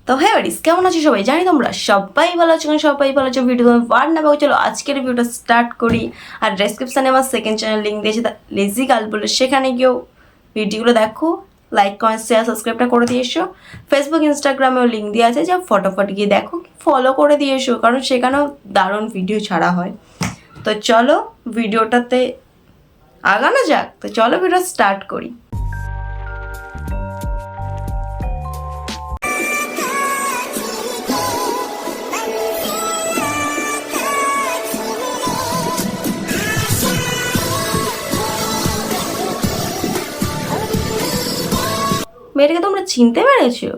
তো হ্যাঁ বাড়িস কেমন আছো সবাই, জানি তোমরা সবাই ভালো আছো, সবাই ভালো আছো। ভিডিও তুমি পার না চলো আজকের ভিডিওটা স্টার্ট করি। আর ডেসক্রিপশানে আমার সেকেন্ড চ্যানেল লিঙ্ক দিয়েছে, লেজি গার্ল বলে, সেখানে গিয়েও ভিডিওগুলো দেখো, লাইক কমেন্ট শেয়ার সাবস্ক্রাইবটা করে দিয়ে এসো। ফেসবুক ইনস্টাগ্রামেও লিঙ্ক দেওয়া আছে, যা ফটোফট গিয়ে দেখো, ফলো করে দিয়ে এসো, কারণ সেখানেও দারুণ ভিডিও ছাড়া হয়। তো চলো ভিডিওটাতে আগানো যাক। তো চলো ভিডিও স্টার্ট করি। মেয়েটাকে তোমরা চিনতে পেরেছো?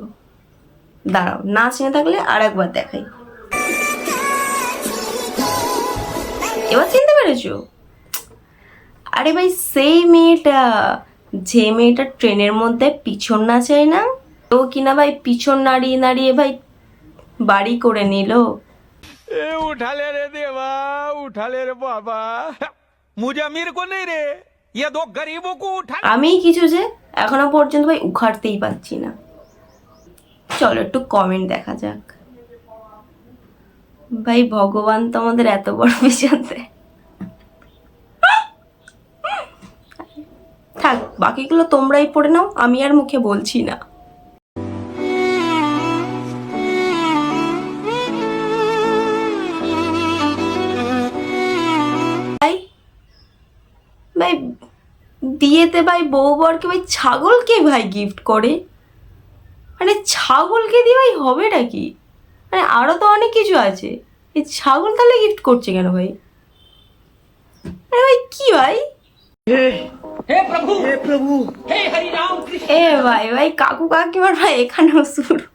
দাঁড়াও, না চিনে থাকলে আর একবার দেখাই। এবার চিনতে পেরেছো? আরে ভাই সেই মেয়েটা, যে মেয়েটা ট্রেনের মধ্যে পিছন নাচায় না, ও কিনা ভাই পিছন নাড়িয়ে নাড়িয়ে ভাই বাড়ি করে নিল। उठा ले रे देवा, उठा ले रे बाबा, मुझे अमीर को नहीं रे, ये दो गरीबों को उठा। আমি কিছু যে এখনো পর্যন্ত ভাই উখাড়তেই পারছি না। চলো একটু কমেন্ট দেখা যাক। ভাই ভগবান তো আমাদের এত বড় পিছন দেয়। থাক, বাকিগুলো তোমরাই পড়ে নাও, আমি আর মুখে বলছি না। ভাই বিয়েতে ভাই বউ বরকে ভাই ছাগলকে ভাই গিফট করে, মানে ছাগলকে দিয়ে ভাই হবে নাকি? মানে আরো তো অনেক কিছু আছে, এই ছাগল তাহলে গিফট করছে কেন ভাই? আরে ভাই কি ভাই, हे प्रभु हे हरि राम कृष्ण। এ ভাই ভাই কাকু কাকিমার ভাই এখানেও শুরু।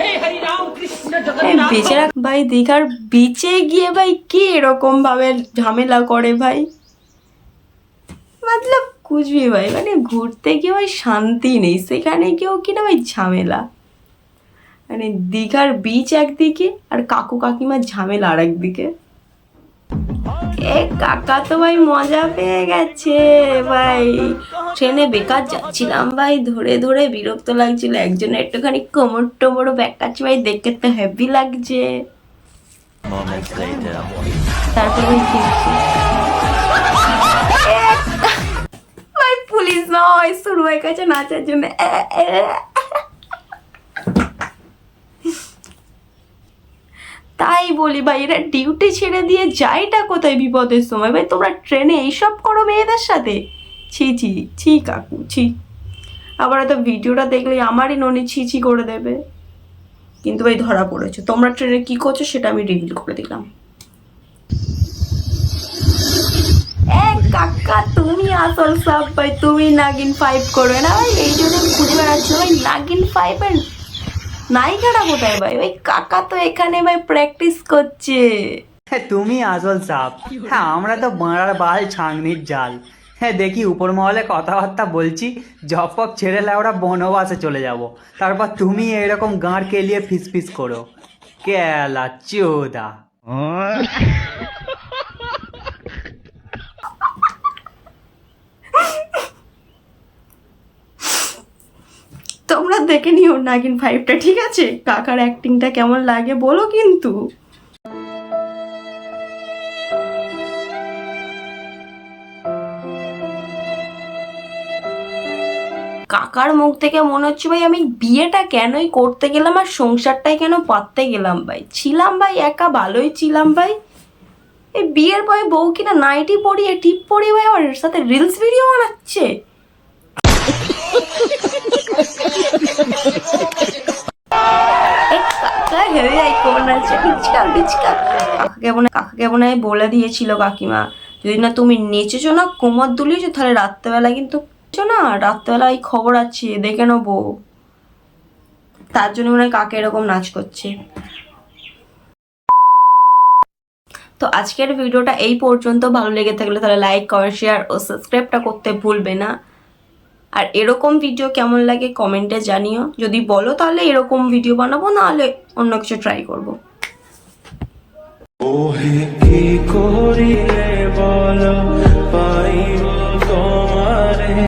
हे हरि राम कृष्ण এই जगन्नाथ। বেচারা ভাই দীঘার বিচে গিয়ে ভাই কি এরকম ভাবে ঝামেলা করে ভাই, মতলব কুচবি ভাই, মানে ঘুরতে গিয়ে ভাই শান্তি নেই, সেখানে গিয়েও কিনা ভাই ঝামেলা। মানে দীঘার বিচ একদিকে আর কাকু কাকিমার ঝামেলা আর একদিকে। এ কাকা তো ভাই মজা পেয়ে গেছে ভাই। ট্রেনে বেকার যাচ্ছিলাম ভাই, ধরে ধরে বিরক্ত লাগছিল, একজনের একটুখানি কোমর টোমরও ব্যাকাচ্ছে ভাই, দেখতে তো হেভি লাগছে। তারপরে ভাই ফিরছি ভাই, পুলিশ নয় শুরু হয়ে গেছে নাচার জন্য। তাই বলি ভাই, এরা ডিউটি ছেড়ে দিয়ে যায়টা কোথায় বিপদের সময়? ভাই তোমরা ট্রেনে এইসব করো মেয়েদের সাথে? ছি ছি ছি কাকু ছি। আবার হয়তো ভিডিওটা দেখলে আমারই ননি ছি ছি করে দেবে, কিন্তু ভাই ধরা পড়েছে। তোমরা ট্রেনে কি করছো সেটা আমি রিভিল করে দিলাম। কাকা তুমি আসল সব ভাই, তুমি নাগিন 5 করবে না ভাই, এই জন্য আমি খুঁজে বেড়াচ্ছি ভাই নাগিন 5 এর নায়িকাটা কোথায় ভাই? ওই কাকা তো এখানে ভাই প্র্যাকটিস করছে। তুমি আসল সাপ। হ্যাঁ আমরা তো বাঁড়ার বাল ছাঁকনির জাল। হ্যাঁ দেখি উপর মহলে কথাবার্তা বলছি, জব ফব ছেড়ে ওরা বনবাসে চলে যাব, তারপর তুমি এরকম গাঁড় কেলিয়ে ফিস ফিস করো, কেলা চোদা। তোমরা দেখে নিও নাগিন 5টা, ঠিক আছে? কাকার অ্যাক্টিংটা কেমন লাগে বলো কিন্তু। কাকার মুখ থেকে মনে হচ্ছে ভাই আমি বিয়েটা কেনই করতে গেলাম আর সংসারটাই কেন পাততে গেলাম ভাই। ছিলাম ভাই একা, ভালোই ছিলাম ভাই। এই বিয়ের পরে বউ কিনা নাইটি পরিয়ে টিপ পরিয়ে ভাই আমার সাথে রিলস ভিডিও বানাচ্ছে। কাকাকে মনে হয় বলে দিয়েছিল কাকিমা, যদি না তুমি নেচেছো না কোমর দুলিয়েছো তাহলে রাত্রেবেলা কিন্তু না, রাত্রেবেলা এই খবর আছে দেখে নেবো। তার জন্য মনে হয় কাকে এরকম নাচ করছে। তো আজকের ভিডিওটা এই পর্যন্ত। ভালো লেগে থাকলে তাহলে লাইক কমেন্ট শেয়ার ও সাবস্ক্রাইবটা করতে ভুলবে না। আর এরকম ভিডিও কেমন লাগে কমেন্টে জানিও, যদি বলো তাহলে এরকম ভিডিও বানাবো, নাহলে অন্য কিছু ট্রাই করবো। ওহে কি করিলে বলো পাইব তোমারে।